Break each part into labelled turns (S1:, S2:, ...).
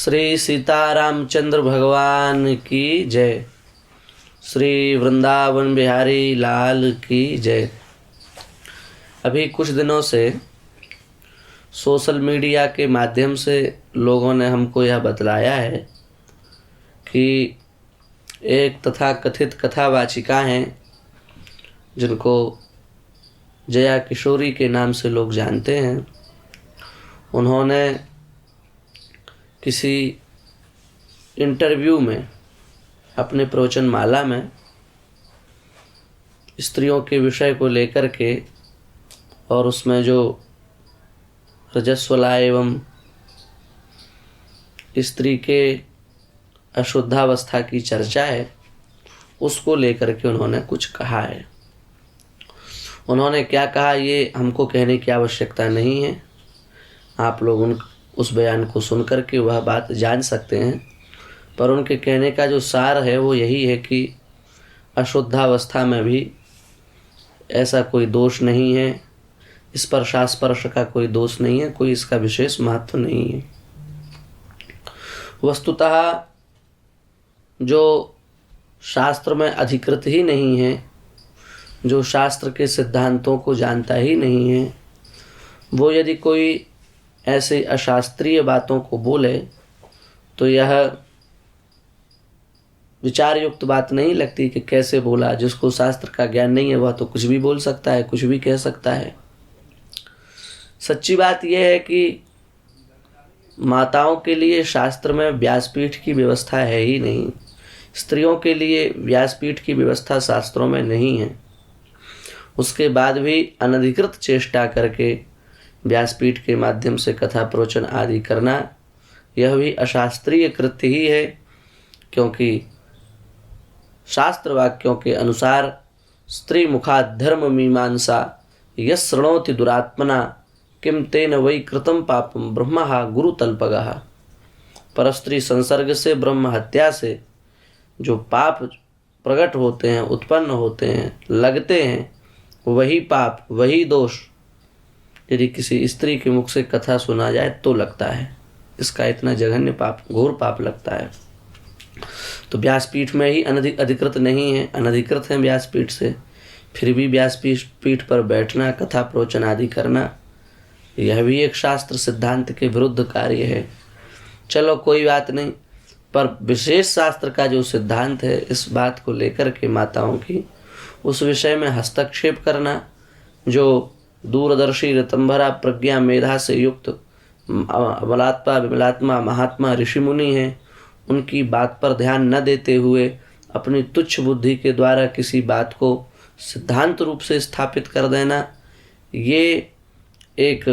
S1: श्री सीतारामचंद्र भगवान की जय। श्री वृंदावन बिहारी लाल की जय। अभी कुछ दिनों से सोशल मीडिया के माध्यम से लोगों ने हमको यह बतलाया है कि एक तथाकथित कथावाचिका हैं जिनको जया किशोरी के नाम से लोग जानते हैं। उन्होंने किसी इंटरव्यू में अपने प्रवचन माला में स्त्रियों के विषय को लेकर के और उसमें जो रजस्वला एवं स्त्री के अशुद्धावस्था की चर्चा है, उसको लेकर के उन्होंने कुछ कहा है। उन्होंने क्या कहा ये हमको कहने की आवश्यकता नहीं है, आप लोग उस बयान को सुन कर के वह बात जान सकते हैं। पर उनके कहने का जो सार है वो यही है कि अशुद्धावस्था में भी ऐसा कोई दोष नहीं है, स्पर्शास्पर्श का कोई दोष नहीं है, कोई इसका विशेष महत्व नहीं है। वस्तुतः जो शास्त्र में अधिकृत ही नहीं है, जो शास्त्र के सिद्धांतों को जानता ही नहीं है, वो यदि कोई ऐसे अशास्त्रीय बातों को बोले तो यह विचार युक्त बात नहीं लगती कि कैसे बोला। जिसको शास्त्र का ज्ञान नहीं है वह तो कुछ भी बोल सकता है, कुछ भी कह सकता है। सच्ची बात यह है कि माताओं के लिए शास्त्र में व्यासपीठ की व्यवस्था है ही नहीं। स्त्रियों के लिए व्यासपीठ की व्यवस्था शास्त्रों में नहीं है। उसके बाद भी अनधिकृत चेष्टा करके व्यासपीठ के माध्यम से कथा प्रवचन आदि करना यह भी अशास्त्रीय कृत्य ही है, क्योंकि शास्त्र वाक्यों के अनुसार स्त्री मुखात् धर्म मीमांसा यस् शृणोति दुरात्मना किम तेन वै कृतं पापम ब्रह्मः गुरुतल्पगः। परस्त्री संसर्ग से, ब्रह्म हत्या से जो पाप प्रकट होते हैं, उत्पन्न होते हैं, लगते हैं, वही पाप, वही दोष यदि किसी स्त्री के मुख से कथा सुना जाए तो लगता है। इसका इतना जघन्य पाप, घोर पाप लगता है। तो व्यासपीठ में ही अधिकृत नहीं है, अनधिकृत है व्यासपीठ से, फिर भी व्यासपीठ पर बैठना, कथा प्रवचन आदि करना, यह भी एक शास्त्र सिद्धांत के विरुद्ध कार्य है। चलो कोई बात नहीं, पर विशेष शास्त्र का जो सिद्धांत है इस बात को लेकर के माताओं की उस विषय में हस्तक्षेप करना, जो दूरदर्शी ऋतंभरा प्रज्ञा मेधा से युक्त अमलात्मा विमलात्मा महात्मा ऋषि मुनि हैं, उनकी बात पर ध्यान न देते हुए अपनी तुच्छ बुद्धि के द्वारा किसी बात को सिद्धांत रूप से स्थापित कर देना, ये एक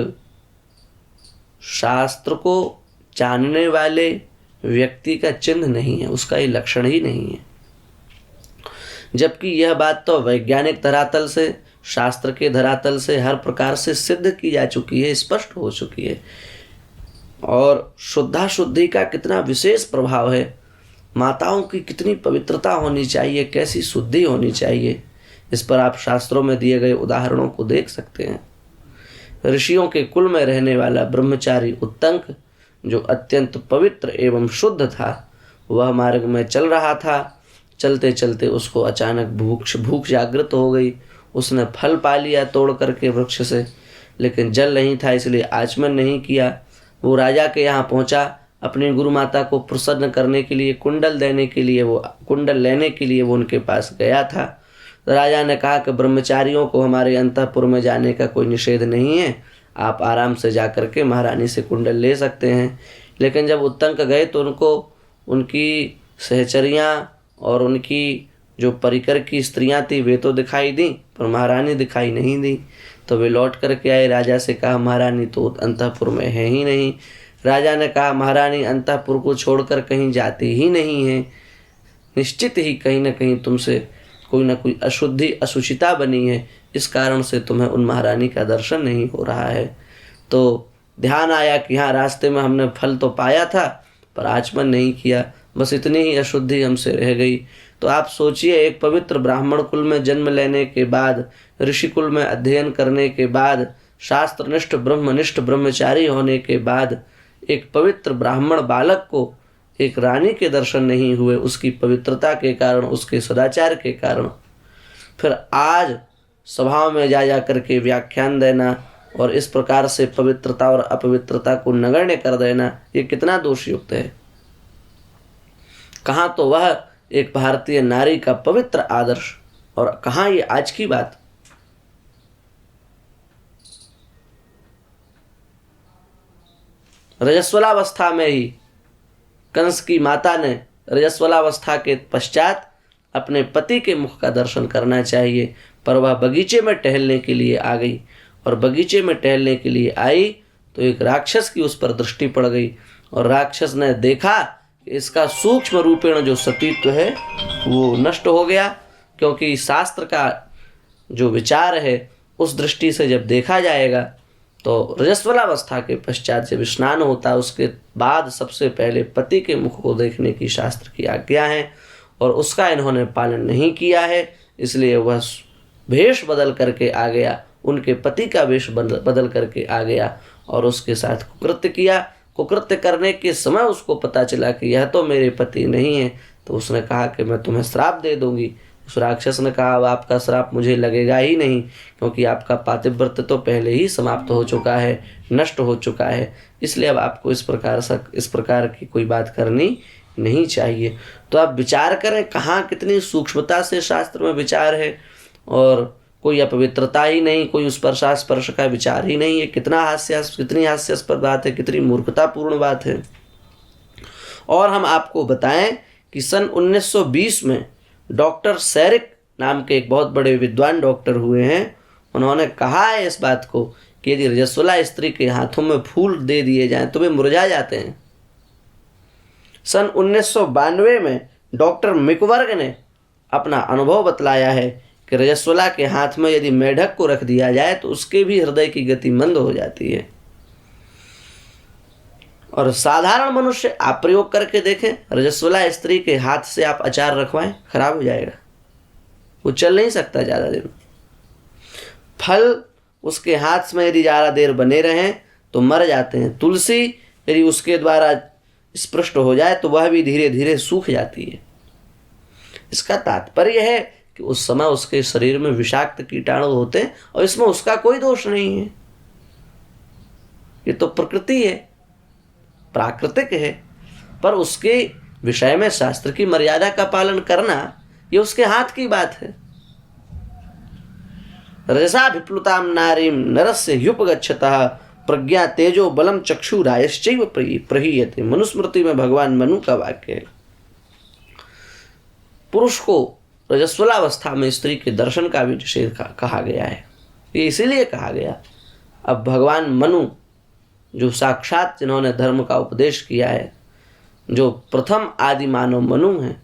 S1: शास्त्र को जानने वाले व्यक्ति का चिन्ह नहीं है, उसका ये लक्षण ही नहीं है। जबकि यह बात तो वैज्ञानिक धरातल से, शास्त्र के धरातल से हर प्रकार से सिद्ध की जा चुकी है, स्पष्ट हो चुकी है। और शुद्धाशुद्धि का कितना विशेष प्रभाव है, माताओं की कितनी पवित्रता होनी चाहिए, कैसी शुद्धि होनी चाहिए, इस पर आप शास्त्रों में दिए गए उदाहरणों को देख सकते हैं। ऋषियों के कुल में रहने वाला ब्रह्मचारी उत्तंक, जो अत्यंत पवित्र एवं शुद्ध था, वह मार्ग में चल रहा था। चलते चलते उसको अचानक भूख जागृत हो गई। उसने फल पा लिया तोड़ करके वृक्ष से, लेकिन जल नहीं था, इसलिए आचमन नहीं किया। वो राजा के यहाँ पहुँचा, अपनी गुरु माता को प्रसन्न करने के लिए, कुंडल लेने के लिए वो उनके पास गया था। तो राजा ने कहा कि ब्रह्मचारियों को हमारे अंतःपुर में जाने का कोई निषेध नहीं है, आप आराम से जा कर के महारानी से कुंडल ले सकते हैं। लेकिन जब उत्तंक गए तो उनको उनकी सहचरियाँ और उनकी जो परिकर की स्त्रियां थी वे तो दिखाई दी, पर महारानी दिखाई नहीं दी। तो वे लौट करके आए, राजा से कहा महारानी तो अंतःपुर में है ही नहीं। राजा ने कहा महारानी अंतःपुर को छोड़कर कहीं जाती ही नहीं है, निश्चित ही कहीं न कहीं तुमसे कोई न कोई अशुद्धि, अशुचिता बनी है, इस कारण से तुम्हें उन महारानी का दर्शन नहीं हो रहा है। तो ध्यान आया कि हाँ, रास्ते में हमने फल तो पाया था पर आचमन नहीं किया, बस इतनी ही अशुद्धि हमसे रह गई। तो आप सोचिए, एक पवित्र ब्राह्मण कुल में जन्म लेने के बाद, ऋषि कुल में अध्ययन करने के बाद, शास्त्रनिष्ठ ब्रह्मनिष्ठ ब्रह्मचारी होने के बाद एक पवित्र ब्राह्मण बालक को एक रानी के दर्शन नहीं हुए, उसकी पवित्रता के कारण, उसके सदाचार के कारण, फिर आज सभाओं में जा करके व्याख्यान देना और इस प्रकार से पवित्रता और अपवित्रता को नगण्य कर देना, ये कितना दोषयुक्त है। कहाँ तो वह एक भारतीय नारी का पवित्र आदर्श, और कहाँ ये आज की बात। रजस्वलावस्था में ही कंस की माता ने रजस्वलावस्था के पश्चात अपने पति के मुख का दर्शन करना चाहिए, पर वह बगीचे में टहलने के लिए आ गई, और बगीचे में टहलने के लिए आई तो एक राक्षस की उस पर दृष्टि पड़ गई, और राक्षस ने देखा कि इसका सूक्ष्म रूपेण जो सतीत्व है वो नष्ट हो गया, क्योंकि शास्त्र का जो विचार है उस दृष्टि से जब देखा जाएगा तो रजस्वलावस्था के पश्चात जब स्नान होता है उसके बाद सबसे पहले पति के मुख को देखने की शास्त्र की आज्ञा है, और उसका इन्होंने पालन नहीं किया है, इसलिए वह वेश बदल करके आ गया, उनके पति का वेश बदल करके आ गया और उसके साथ कुकृत्य किया। कुकृत्य करने के समय उसको पता चला कि यह तो मेरे पति नहीं है, तो उसने कहा कि मैं तुम्हें श्राप दे दूंगी। उस राक्षस ने कहा अब आपका श्राप मुझे लगेगा ही नहीं, क्योंकि आपका पातिव्रत्य तो पहले ही समाप्त हो चुका है, नष्ट हो चुका है, इसलिए अब आपको इस प्रकार की कोई बात करनी नहीं चाहिए। तो आप विचार करें कहाँ कितनी सूक्ष्मता से शास्त्र में विचार है, और कोई अपवित्रता ही नहीं, कोई उस पर स्पर्श का विचार ही नहीं है। कितनी हास्यास्पद बात है, कितनी मूर्खतापूर्ण बात है। और हम आपको बताएं कि सन 1920 में डॉक्टर सैरिक नाम के एक बहुत बड़े विद्वान डॉक्टर हुए हैं, उन्होंने कहा है इस बात को कि यदि रजस्वला स्त्री के हाथों में फूल दे दिए जाएं तो वे मुरझा जाते हैं। सन 1992 में डॉक्टर मिकवर्ग ने अपना अनुभव बतलाया है कि रजस्वला के हाथ में यदि मेढक को रख दिया जाए तो उसके भी हृदय की गति मंद हो जाती है। और साधारण मनुष्य आप प्रयोग करके देखें, रजस्वला स्त्री के हाथ से आप अचार रखवाएं, खराब हो जाएगा, वो चल नहीं सकता ज़्यादा दिन। फल उसके हाथ में यदि ज़्यादा देर बने रहें तो मर जाते हैं। तुलसी यदि उसके द्वारा स्पृष्ट हो जाए तो वह भी धीरे धीरे सूख जाती है। इसका तात्पर्य है कि उस समय उसके शरीर में विषाक्त कीटाणु होते हैं और इसमें उसका कोई दोष नहीं है। ये तो प्रकृति है, प्राकृतिक है, पर उसके विषय में शास्त्र की मर्यादा का पालन करना ये उसके हाथ की बात है। रजसा विप्लुताम नारीम नरस्य ह्युपगच्छतः प्रज्ञा तेजो बलम चक्षुरायश्चैव प्रहीयते। मनुस्मृति में भगवान मनु का वाक्य है। पुरुष को रजस्वलावस्था में स्त्री के दर्शन का भी निषेध कहा गया है। ये इसीलिए कहा गया, अब भगवान मनु जो साक्षात जिन्होंने धर्म का उपदेश किया है, जो प्रथम आदि मानव मनु हैं,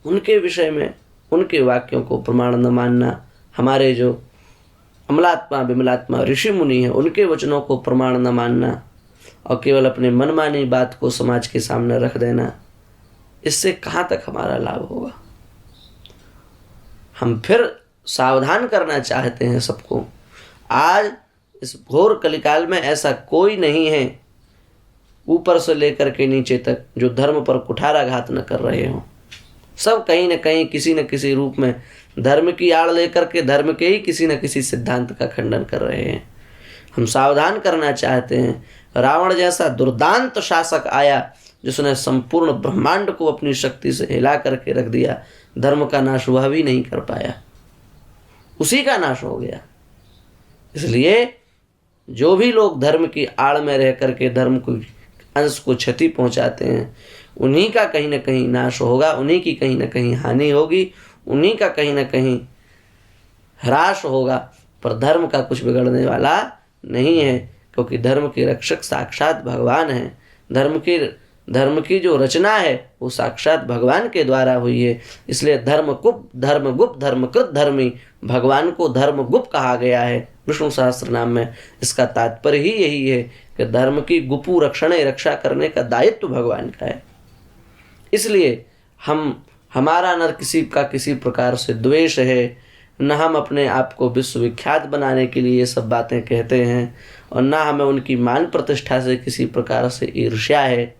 S1: उनके विषय में उनके वाक्यों को प्रमाण न मानना, हमारे जो अमलात्मा विमलात्मा ऋषि मुनि हैं उनके वचनों को प्रमाण न मानना और केवल अपने मनमानी बात को समाज के सामने रख देना, इससे कहाँ तक हमारा लाभ होगा। हम फिर सावधान करना चाहते हैं सबको। आज इस घोर कलिकाल में ऐसा कोई नहीं है ऊपर से लेकर के नीचे तक जो धर्म पर कुठाराघात न कर रहे हों। सब कहीं न कहीं किसी न किसी रूप में धर्म की आड़ लेकर के धर्म के ही किसी न किसी सिद्धांत का खंडन कर रहे हैं। हम सावधान करना चाहते हैं। रावण जैसा दुर्दांत शासक आया जिसने संपूर्ण ब्रह्मांड को अपनी शक्ति से हिला करके रख दिया, धर्म का नाश वह भी नहीं कर पाया, उसी का नाश हो गया। इसलिए जो भी लोग धर्म की आड़ में रह करके धर्म को अंश को क्षति पहुंचाते हैं, उन्हीं का कहीं ना कहीं नाश होगा, उन्हीं की कहीं ना कहीं हानि होगी, उन्हीं का कहीं ना कहीं ह्रास होगा, पर धर्म का कुछ बिगड़ने वाला नहीं है, क्योंकि धर्म के रक्षक साक्षात भगवान हैं। धर्म की जो रचना है वो साक्षात भगवान के द्वारा हुई है। इसलिए धर्मगुप्त धर्मकृत धर्मी, भगवान को धर्मगुप्त कहा गया है विष्णु सहस्त्र नाम में। इसका तात्पर्य ही यही है कि धर्म की गुपु रक्षा करने का दायित्व भगवान का है। इसलिए हमारा न किसी का किसी प्रकार से द्वेष है, न हम अपने आप को विश्वविख्यात बनाने के लिए ये सब बातें कहते हैं, और न हमें उनकी मान प्रतिष्ठा से किसी प्रकार से ईर्ष्या है।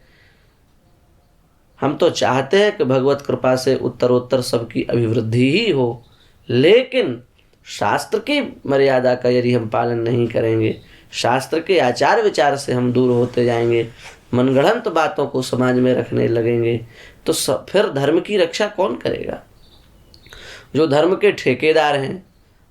S1: हम तो चाहते हैं कि भगवत कृपा से उत्तरोत्तर सबकी अभिवृद्धि ही हो, लेकिन शास्त्र की मर्यादा का यदि हम पालन नहीं करेंगे, शास्त्र के आचार विचार से हम दूर होते जाएंगे, मनगढ़ंत बातों को समाज में रखने लगेंगे, तो फिर धर्म की रक्षा कौन करेगा? जो धर्म के ठेकेदार हैं,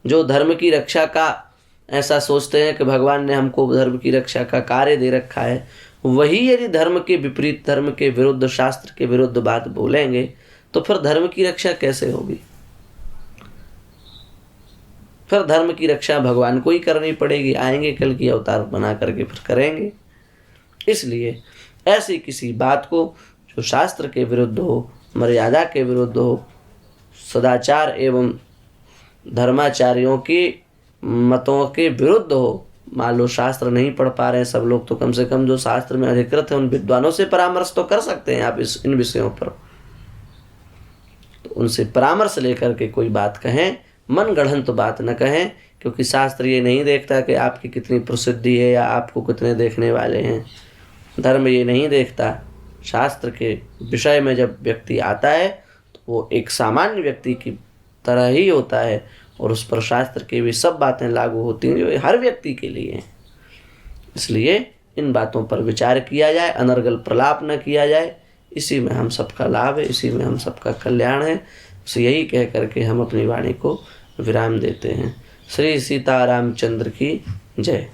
S1: जो धर्म की रक्षा का ऐसा सोचते हैं कि भगवान ने हमको धर्म की रक्षा का कार्य दे रखा है, वही यदि धर्म के विपरीत, धर्म के विरुद्ध, शास्त्र के विरुद्ध बात बोलेंगे, तो फिर धर्म की रक्षा कैसे होगी? फिर धर्म की रक्षा भगवान को ही करनी पड़ेगी, आएंगे कल की अवतार बना करके फिर करेंगे। इसलिए ऐसी किसी बात को जो शास्त्र के विरुद्ध हो, मर्यादा के विरुद्ध हो, सदाचार एवं धर्माचार्यों के मतों के विरुद्ध हो, मान लो शास्त्र नहीं पढ़ पा रहे हैं सब लोग, तो कम से कम जो शास्त्र में अधिकृत है उन विद्वानों से परामर्श तो कर सकते हैं आप इन विषयों पर। तो उनसे परामर्श लेकर के कोई बात कहें, मन गढ़ंत बात न कहें, क्योंकि शास्त्र ये नहीं देखता कि आपकी कितनी प्रसिद्धि है या आपको कितने देखने वाले हैं। धर्म ये नहीं देखता। शास्त्र के विषय में जब व्यक्ति आता है तो वो एक सामान्य व्यक्ति की तरह ही होता है, और उस पर शास्त्र की भी सब बातें लागू होती हैं जो हर व्यक्ति के लिए हैं। इसलिए इन बातों पर विचार किया जाए, अनर्गल प्रलाप न किया जाए। इसी में हम सबका लाभ है, इसी में हम सबका कल्याण है। तो यही कह करके हम अपनी वाणी को विराम देते हैं। श्री सीतारामचंद्र की जय।